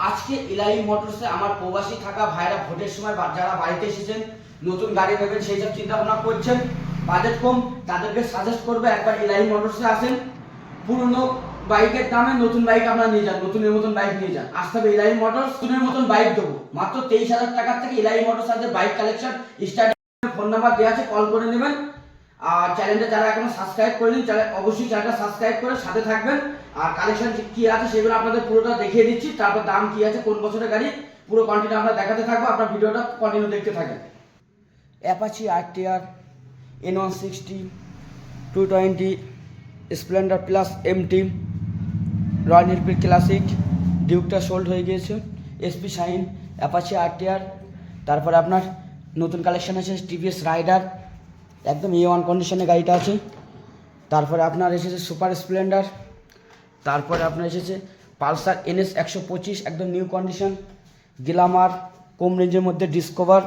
আজকে ইলাহি মোটরসে আমার প্রবাসী থাকা ভাইরা ভোটের সময় যারা বাড়িতে এসেছেন নতুন গাড়ি নেবেন সেই সব চিন্তা ভাবনা করছেন, বাজেট কম, তাদেরকে সাজেস্ট করবো একবার ইলাহি মোটরসে আসেন। পুরনো বাইকের দামে নতুন বাইক আপনারা নিয়ে যান, নতুনের মতন বাইক নিয়ে যান। আসতে হবে ইলাহি মোটরস, নতুনের মতন বাইক দেবো মাত্র 23,000 টাকার থেকে। ইলাহি মোটরস আছে bike collection start. Phone number দেওয়া আছে, কল করে নেবেন। আর চ্যানেলটা যারা এখনো সাবস্ক্রাইব করেনি অবশ্যই চ্যানেলটা সাবস্ক্রাইব করে সাথে থাকবেন। আর কালেকশন কি আছে সেগুলো আপনাদের পুরোটা দেখিয়ে দিচ্ছি, তারপর দাম কি আছে, কোন বছরের গাড়ি, পুরো কন্টিনিউ আমরা দেখাতে থাকবো। আপনার ভিডিওটা কন্টিনিউ দেখতে থাকেন। Apache RTR, N160, 220, Splendor plus MT, Royal Enfield classic, ডিউকটা সোল্ড হয়ে গিয়েছে, এসপি শাইন, অ্যাপাচি আরটিআর। তারপরে আপনার নতুন কালেকশন আছে টিভিএস রাইডার, একদম A1 কন্ডিশনে গাড়িটা আছে। তারপরে আপনার এসেছে সুপার স্প্লেন্ডার। তারপরে আপনার এসেছে পালসার NS 125, একদম নিউ কন্ডিশন। গ্ল্যামার, কম রেঞ্জের মধ্যে ডিসকভার।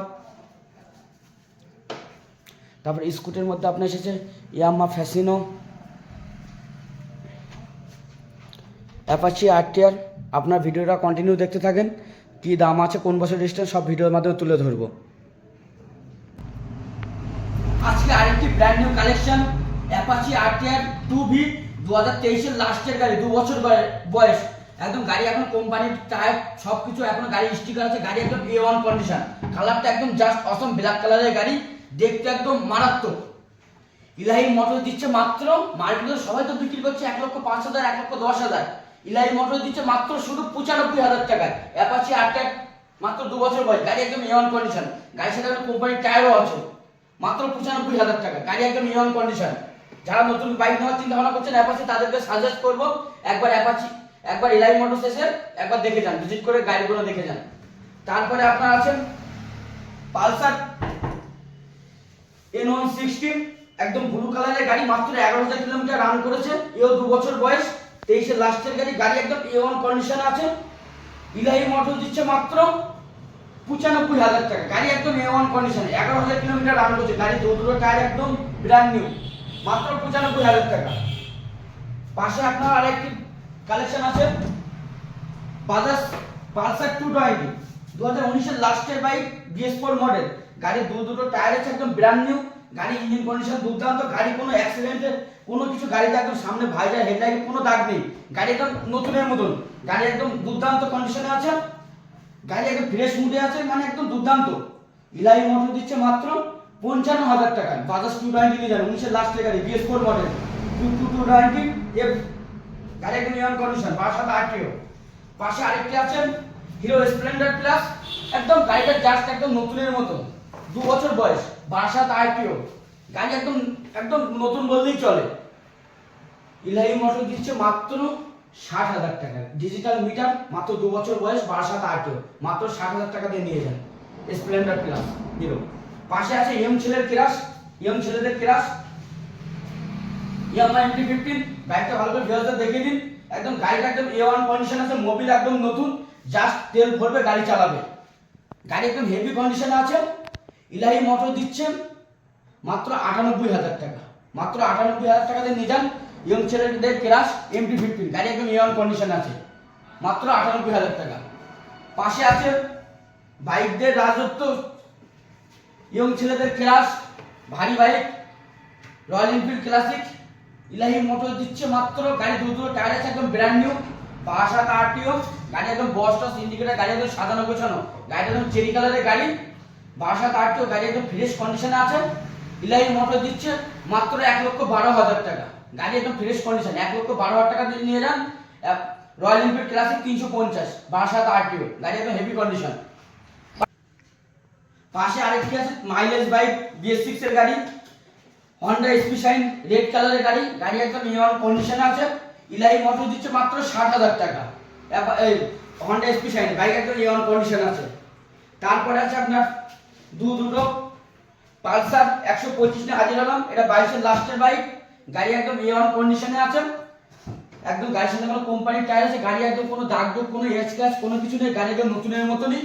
তারপরে স্কুটের মধ্যে আপনার এসেছে ইয়ামাহা ফ্যাসিনো, অ্যাপাচি আরটিআর। আপনার ভিডিওটা কন্টিনিউ দেখতে থাকেন, কী দাম আছে, কোন বছর রেজিস্ট্রেশন, সব ভিডিওর মাধ্যমে তুলে ধরবো। আজকে আরেকটি brand new collection Apache RTR 2V, 2023-এর লাস্টের গাড়ি, 2 বছর বয়স। একদম গাড়ি এখন কোম্পানির টায়ার সব কিছু, এখন গাড়ি স্টিকার আছে, গাড়ি একদম A1 কন্ডিশন। কালারটা একদম জাস্ট অসম ব্ল্যাক কালারের গাড়ি, দেখতে একদম মারাত্মক। ইলাহি মোটর দিচ্ছে মাত্র, মার্কেটে সবাই তো বিক্রি করছে 1,05,000, 1,10,000। ইলাহি মোটর দিচ্ছে মাত্র শুধু 95,000 টাকায় অ্যাপাচি আরটিআর, মাত্র 2 বছর বয়স, গাড়ি একদম A1 কন্ডিশন। গাড়ির সাথে কোম্পানির টায়ারও আছে, মাত্র 95,000 টাকা, গাড়ি একদম A1 কন্ডিশন। যারা নতুন বাইক নেওয়ার চিন্তা ভাবনা করছেন অ্যাপাচি, তাদেরকে সাজেস্ট করবো একবার অ্যাপাচি, একবার ইলাহি মোটরস এসে একবার দেখে যান, ভিজিট করে গাড়িগুলো দেখে যান। তারপরে আপনার আছেন পালসার N160, একদম ব্লু কালারের গাড়ি, মাত্র 11,000 কিলোমিটার রান করেছে, এও 2 বছর বয়স, 23-এর লাস্টের গাড়ি, গাড়ি একদম A1 কন্ডিশন আছে। ইলাহি মোটরস দিচ্ছে মাত্র 95,000 টাকা, গাড়ি একদম A1 কন্ডিশনে, 11,000 কিলোমিটার রান করছে, গাড়ি দুটো টায়ার একদম ব্র্যান্ড নিউ, মাত্র 95,000 টাকা। পাশে আপনার আরেকটি কালেকশন আছে বাজাজ পালসার 220, 2019-এর লাস্টের বাইক, BS4 মডেল, গাড়ি দুটো টায়ার আছে, একদম ব্র্যান্ড নিউ, গাড়ি ইঞ্জিন কন্ডিশন দুর্দান্ত, গাড়ি কোনো অ্যাক্সিডেন্টের কোনো কিছু, গাড়িতে একদম সামনে ভাইজার হেডলাইট কোনো দাগ নেই, গাড়ি একদম নতুনের মতন, গাড়ি একদম দুর্দান্ত কন্ডিশনে আছে, গাড়ি একদম ফ্রেশ মুডে আছে, মানে একদম দুর্দান্ত। ইলাহি মোটর দিচ্ছে মাত্র 55,000 টাকায় বাজাজ 220 নিয়ে যান, 19-এর লাস্টের গাড়ি, BS4 মডেল, 220 F, গাড়ি একদম A1 কন্ডিশন, 12,000 আরটিও। পাশে আরেকটি আছে হিরো স্প্লেন্ডার প্লাস, একদম গাড়িটা জাস্ট একদম নতুনের মতো, 2 বছর বয়স, 12,000 আরটিও, গাড়ি একদম একদম নতুন বললেই চলে। ইলাহি মোটর দিচ্ছে মাত্র 60,000 টাকা, ডিজিটাল মিটার, মাত্র 2 বছর বয়স, 12,000 আরটিও, মাত্র 60,000 টাকা দিয়ে নিয়ে যান স্প্লেন্ডার প্লাস হিরো। পাশে আছে ইয়ং ছেলের ক্রাশ, ইয়ং ছেলেদের ক্রাশ, ইয়ামাহা MT-15, বাইকটা ভালো করে ভিউয়ারদের দেখিয়ে দিন। একদম গাড়িটা একদম A1 কন্ডিশন আছে, মোবিল একদম নতুন, জাস্ট তেল ভরবে গাড়ি চালাবে, গাড়ি একদম হেভি কন্ডিশনে আছে। ইলাহি মোটর দিচ্ছে মাত্র 98,000 টাকা, মাত্র 98,000 টাকা দিয়ে নিয়ে যান ইয়ং ছেলেদের ক্রাশ MT-15, গাড়ি একদম A1 কন্ডিশনে আছে, মাত্র 98,000 টাকা। পাশে আছে বাইকদের রাজত্ব, ইয়ং ছেলেদের ক্রাশ, ভারী বাইক, রয়্যাল এনফিল্ড ক্লাসিক, ইলাহি মোটর দিচ্ছে মাত্র, গাড়ি দুটো টায়ার আছে, একদম ব্র্যান্ড নিউ, 12,000 আরটিও, গাড়ি একদম বস টস ইন্ডিকেটর, গাড়ি একদম সাজানো গোছানো, গাড়ি একদম চেরি কালারের গাড়ি, 12,000 আরটিও, গাড়ি একদম ফ্রেশ কন্ডিশনে আছে। ইলাহি মোটর দিচ্ছে মাত্র 1,12,000 টাকা, গাড়ি একদম ফ্রেশ কন্ডিশন, 1,12,000 টাকা দিয়ে নিয়ে যান রয়্যাল এনফিল্ড ক্লাসিক 350, 12,000 আরটিও, গাড়ি একদম হেভি কন্ডিশন। পাশে আরেকটি আছে মাইলেজ বাইক, BS6 এর গাড়ি, হন্ডা এসপি শাইন, রেড কালারের গাড়ি, গাড়ি একদম A1 কন্ডিশনে আছে। ইলাহি মোটর দিচ্ছে মাত্র 60,000 টাকা, হন্ডা এসপি শাইন, বাইক একদম A1 কন্ডিশন আছে। তারপরে আছে আপনার দুটো পালসার 125 নিয়ে হাজির হলাম, এটা 22-এর লাস্টের বাইক, গাড়ি একদম A1 কন্ডিশনে আছে, একদম গাড়ির সাথে কোনো কোম্পানির টায়ার আছে, গাড়ি একদম কোনো দাগ দুগ কোনো স্ক্র্যাচ কোনো কিছু নেই, গাড়ি একদম নতুনের মতনই,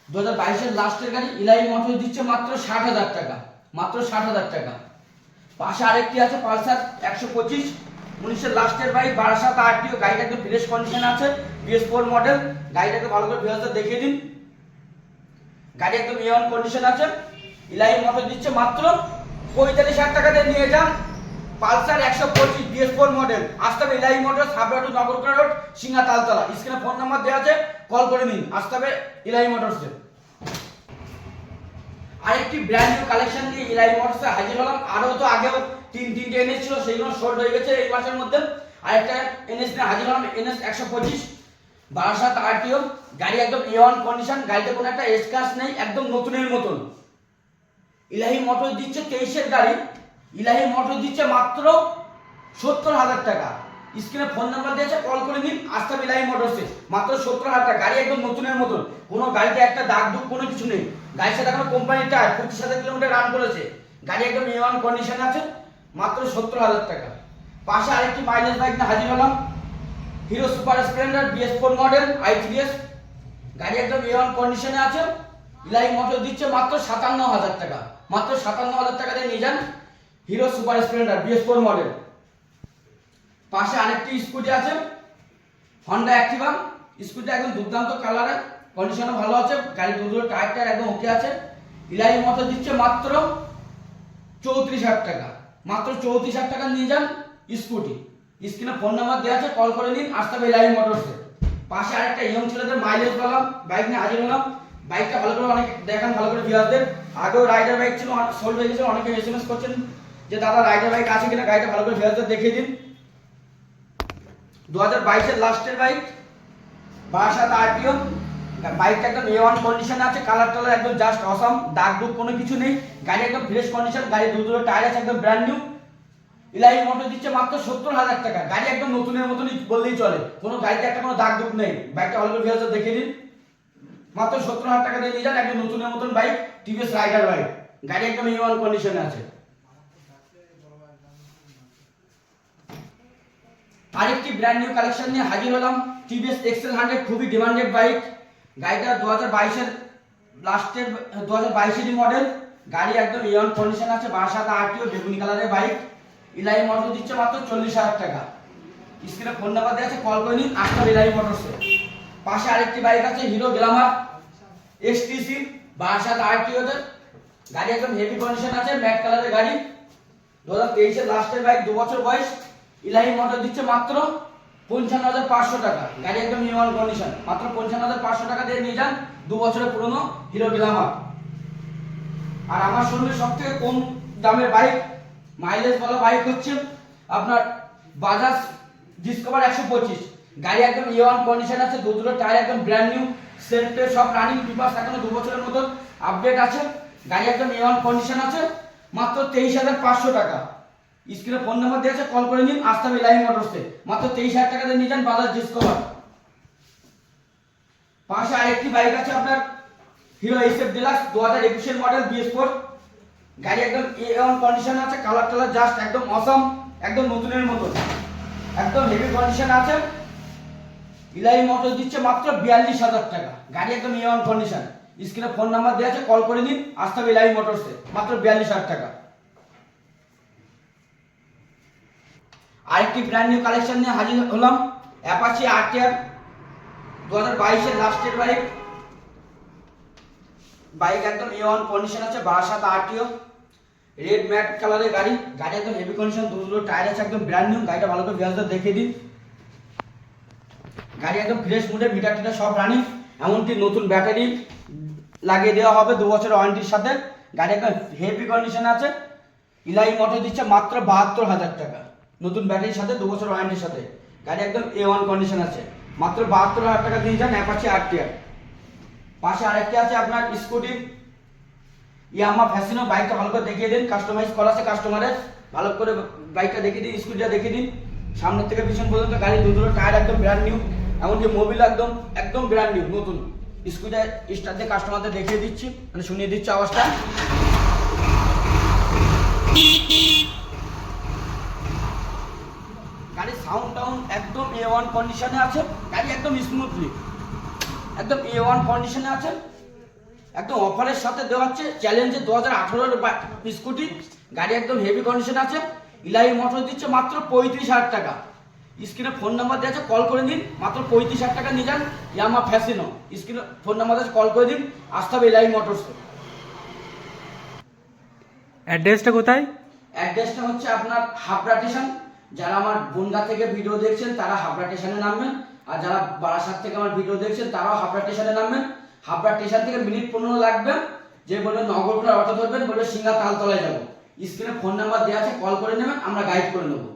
2022-এর লাস্টের গাড়ি। ইলাহি মোটর দিচ্ছে মাত্র 60,000 টাকা, মাত্র 60,000 টাকা। পাশে আরেকটি আছে পালসার 125, 19-এর লাস্টের বাইক, 12,000 আরটিও, গাড়িটা একদম ফ্রেশ কন্ডিশন আছে, BS4 মডেল। গাড়িটাকে ভালো করে ভিউয়ার্সদের দেখিয়ে দিন। গাড়ি একদম A1 কন্ডিশন আছে। ইলাহি মোটর দিচ্ছে মাত্র 45,000 টাকা দিয়ে নিয়ে যান পালসার 125 BS4 মডেল। আসতে হবে ইলাহি motor, সাবরা two Nagarpara road, সিঙ্গা Taltala. স্ক্রিনে ফোন নাম্বার দেওয়া আছে, কল করে নিন। আসতে হবে ইলাহি মোটরসে। আরেকটি ব্র্যান্ড নিউ কালেকশন নিয়ে ইলাহি মোটরসে হাজির হলাম। আরো তো আগেও তিনটে এনএস ছিল, সেইগুলো শর্ট হয়ে গেছে এই মাসের মধ্যে। আরেকটা এনএস নিয়ে হাজির হলাম, NS 125 বারাসাত RTO। গাড়ি একদম A1 কন্ডিশন, গাড়িতে কোনো একটা স্ক্র্যাচ নেই, একদম নতুনের মতন। ইলাহি মোটর দিচ্ছে 23-এর গাড়ি। ইলাহি মোটর দিচ্ছে মাত্র 70,000 টাকা। স্ক্রিনে ফোন নাম্বার দিয়েছে, কল করে নিন। আসতে হবে ইলাহি মোটরসে, মাত্র 70,000 টাকা। গাড়ি একদম নতুনের মতন, কোনো গাড়িতে একটা দাগ দুগ কোনো কিছু নেই। গাড়ির সাথে এখন কোম্পানির টায়ার 25,000 কিলোমিটার রান করেছে। গাড়ি একদম A1 কন্ডিশন আছে, মাত্র 70,000 টাকা। পাশে আরেকটি মাইলেজ বাইক নিয়ে হাজির হলাম, hero super Splendor BS4 model i3s। গাড়ি একদম A1 কন্ডিশনে আছে। ইলাহি মোটর দিচ্ছে মাত্র 57,000 টাকা। মাত্র 57,000 টাকা দিয়ে নিয়ে যান hero super Splendor BS4 model. পাশে আরেকটি স্কুটি আছে, হন্ডা অ্যাক্টিভা। স্কুটি একদম দুর্দান্ত কালারের, কন্ডিশনও ভালো আছে। গাড়ি দুটো টায়ার একদম ওকে আছে। ইলাহি মোটর দিচ্ছে মাত্র 34,000 টাকা। মাত্র 34,000 টাকা নিয়ে যান স্কুটি। স্ক্রিনে ফোন নাম্বার দেওয়া আছে, কল করে নিন। আসতে হবে ইলাহি মোটরসে। পাশে আরেকটা ইয়ং ছেলেদের মাইলেজ वाला বাইক নিয়ে হাজির হলাম। বাইকটা ভালো করে অনেক দেখান, ভালো করে ভিউয়ারদের। আগেও রাইডার বাইক ছিল, সোল্ড হয়ে গেছে। অনেকে এসএমএস করছেন যে দাদা রাইডার বাইক আছে কিনা, গাড়িটা ভালো করে ভিউয়ারদের দেখিয়ে দিন। 2022 এর লাস্টের বাইক, বারাসাত RTO। বাইকটা একদম A1 কন্ডিশন আছে, কালার টালার একদম জাস্ট অসাম, দাগ দুগ কোনো কিছু নেই। গাড়ি একদম ফ্রেশ কন্ডিশন, গাড়ি দুটো টায়ার আছে একদম ব্র্যান্ড নিউ। ইলাহি মোটর দিচ্ছে মাত্র 70,000 টাকা। গাড়ি একদম নতুনের মতনই বললেই চলে, কোনো গাড়িতে একটা কোনো দাগ দুগ নেই। বাইকটা ভালো করে ভিউয়ারদের দেখিয়ে দিন। মাত্র 70,000 টাকা দিয়ে নিয়ে যান একদম নতুনের মতন বাইক, TVS রাইডার বাইক। গাড়ি একদম A1 কন্ডিশনে আছে। আরেকটি ব্র্যান্ড নিউ কালেকশন নিয়ে হাজির হলাম, TVS XL 100। খুবই ডিমান্ডেড বাইক। গাড়িটা 2022 এর লাস্টের 2022 মডেল। গাড়ি একদম A1 কন্ডিশন আছে, বারাসাত RTO বেগুনি কালারের বাইক। ইলাহি মোটর দিচ্ছে মাত্র 40,000 টাকা। স্ক্রিনে ফোন নাম্বার দেওয়া আছে, কল করে নিন। আসতে হবে ইলাহি মোটরসে। পাশে আরেকটি বাইক আছে, hero Glamour STC Barasat RTO তে। গাড়ি একদম হেভি কন্ডিশন আছে, ম্যাট কালারের গাড়ি। 2023 এর লাস্টের বাইক, 2 বছর বয়স। ইলাহি মোটর দিচ্ছে মাত্র 55,500 টাকা। গাড়ি একদম A1 কন্ডিশন, মাত্র 55,500 টাকা দিয়ে নিয়ে যান 2 বছরের পুরনো হিরো গ্ল্যামার। আর আমার শোরুমে সবথেকে কম দামের বাইক, মাইলেজ वाला বাইক হচ্ছে আপনার বাজাজ ডিসকভার 125। গাড়ি একদম A1 কন্ডিশন আছে, দুটো টায়ার একদম ব্র্যান্ড নিউ, সেলফে সব রানিং, পেপারস এখনো 2 বছরের মতো আপডেট আছে। গাড়ি একদম A1 কন্ডিশন আছে, মাত্র 23,500 টাকা। স্ক্রিনে ফোন নাম্বার দেওয়া আছে, কল করে নিন। আসতে হবে ইলাহি মোটরসে, মাত্র 23,000 টাকা দিয়ে নিয়ে যান বাজাজ ডিসকভার। পাশে আরেকটি বাইক আছে আপনার, হিরো SF ডিলাক্স 2021 এর মডেল BS4। গাড়ি একদম A1 কন্ডিশন আছে, কালার টালার জাস্ট একদম অসাম, একদম নতুনের মতো, একদম হেভি কন্ডিশন আছে। ইলাহি মোটর দিচ্ছে মাত্র 42,000 টাকা। গাড়ি একদম A1 কন্ডিশন। স্ক্রিনে ফোন নাম্বার দেওয়া আছে, কল করে নিন। আসতে হবে ইলাহি মোটরসে, মাত্র 42,000 টাকা। আরেকটি ব্র্যান্ড নিউ কালেকশন নিয়ে হাজির হলাম, অ্যাপাচি RTR 2022 এর লাস্টের বাইক। বাইক একদম A1 কন্ডিশন আছে, বারাসাত RTO রেড ম্যাট কালারের গাড়ি। গাড়ি একদম হেভি কন্ডিশন, দুটো টায়ার আছে একদম ব্র্যান্ড নিউ। গাড়িটা ভালো করে ভিউয়ারদের দেখিয়ে দিন। গাড়ি একদম ফ্রেশ মুডে, মিটার টিটার সব রানিং, এমনকি নতুন ব্যাটারি লাগিয়ে দেওয়া হবে 2 বছরের ওয়ারেন্টির সাথে। গাড়ি একদম হেভি কন্ডিশন আছে। ইলাহি মোটর দিচ্ছে মাত্র 72,000 টাকা, নতুন ব্যাটারির সাথে 2 বছর ওয়ারেন্টির সাথে। গাড়ি একদম A1 কন্ডিশন আছে, মাত্র 72,000 টাকা দিয়ে যান অ্যাপাচি RTR। পাশে আরেকটি আছে আপনার স্কুটি ইয়ামাহা ফ্যাসিনো। বাইকটা ভালো করে দেখিয়ে দিন, কাস্টমাইজ করা আছে কাস্টমারের। ভালো করে বাইকটা দেখিয়ে দিন, স্কুটিটা দেখিয়ে দিন সামনের থেকে পিছন পর্যন্ত। গাড়ি দুটো টায়ার একদম ব্র্যান্ড নিউ, এমনকি মোবিল একদম একদম ব্র্যান্ড নিউ নতুন। স্কুটিটা স্টার্ট দিয়ে কাস্টমারদের দেখিয়ে দিচ্ছি, মানে শুনিয়ে দিচ্ছি আওয়াজটা। গাড়ির সাউন্ড টাউন একদম A1 কন্ডিশনে আছে। গাড়ি একদম স্মুথলি একদম A1 কন্ডিশনে আছে, একদম অফারের সাথে দেওয়া হচ্ছে। চ্যালেঞ্জের 2018 এর স্কুটি। গাড়ি একদম হেভি কন্ডিশন আছে। ইলাহি মোটর দিচ্ছে মাত্র 35,000 টাকা। স্ক্রিনে ফোন নাম্বার দেওয়া আছে, কল করে দিন, মাত্র 35,000 টাকা নিয়ে যান। ইয়ামা ফ্যাসিনো, স্ক্রিনে ফোন নাম্বার আছে, কল করে দিন, আসতে হবে ইলাহি মোটরস। অ্যাড্রেসটা কোথায়? অ্যাড্রেসটা হচ্ছে আপনার হাবড়া স্টেশন। যারা আমার বনগা থেকে ভিডিও দেখছেন তারা হাবড়া স্টেশনে নামবেন, আর যারা বারাসাত থেকে আমার ভিডিও দেখছেন তারাও হাবড়া স্টেশনে নামবেন। হাবড়া স্টেশন থেকে মিনিট 15 লাগবে। যে বলবেন নগরপুর অটো ধরবেন, বলবে সিঙ্গা তালতলায় যাবো, স্ক্রিনে ফোন নাম্বার দেওয়া আছে, কল করে নেবেন, আমরা গাইড করে নেবো।